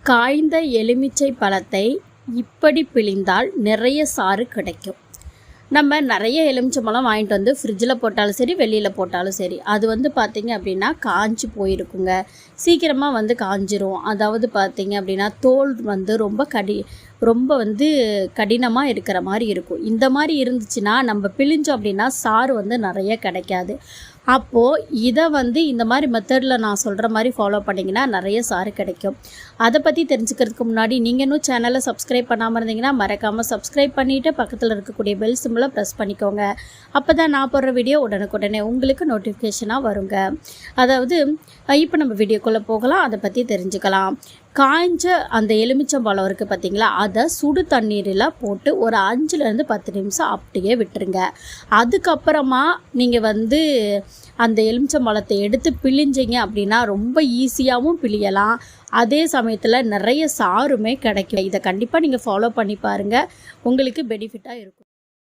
காய்ந்த எலுமிச்சை பழத்தை இப்படி பிழிந்தால் நிறைய சாறு கிடைக்கும். நம்ம நிறைய எலுமிச்சம்பழம் வாங்கிட்டு வந்து ஃப்ரிட்ஜில் போட்டாலும் சரி, வெளியில் போட்டாலும் சரி, அது பார்த்திங்க அப்படின்னா காஞ்சி போயிருக்குங்க. சீக்கிரமாக காஞ்சிரும். அதாவது பார்த்திங்க அப்படின்னா தோல் ரொம்ப கடினமாக இருக்கிற மாதிரி இருக்கும். இந்த மாதிரி இருந்துச்சுன்னா நம்ம பிழிஞ்சோம் அப்படின்னா சாறு நிறைய கிடைக்காது. அப்போது இதை இந்த மாதிரி மெத்தடில் நான் சொல்கிற மாதிரி ஃபாலோ பண்ணிங்கன்னா நிறைய சாறு கிடைக்கும். அதை பற்றி தெரிஞ்சுக்கிறதுக்கு முன்னாடி நீங்கள் இன்னும் சேனலை சப்ஸ்கிரைப் பண்ணாமல் இருந்தீங்கன்னா மறக்காமல் சப்ஸ்கிரைப் பண்ணிவிட்டு பக்கத்தில் இருக்கக்கூடிய பெல் சிம்பிளை ப்ரெஸ் பண்ணிக்கோங்க. அப்போ தான் நான் போடுற வீடியோ உடனுக்குடனே உங்களுக்கு நோட்டிஃபிகேஷனாக வருங்க. அதாவது இப்போ நம்ம வீடியோக்குள்ளே போகலாம், அதை பற்றி தெரிஞ்சுக்கலாம். காய்ஞ்ச அந்த எலுமிச்சம்பழம் இருக்குது பார்த்திங்களா, அதை சுடு தண்ணீரில் போட்டு ஒரு 5லேருந்து 10 நிமிஷம் அப்படியே விட்டுருங்க. அதுக்கப்புறமா நீங்கள் அந்த எலுமிச்சம்பழத்தை எடுத்து பிழிஞ்சிங்க அப்படின்னா ரொம்ப ஈஸியாகவும் பிழியலாம். அதே சமயத்தில் நிறைய சாறுமே கிடைக்கும். இதை கண்டிப்பாக நீங்கள் ஃபாலோ பண்ணி பாருங்கள், உங்களுக்கு பெனிஃபிட்டாக இருக்கும்.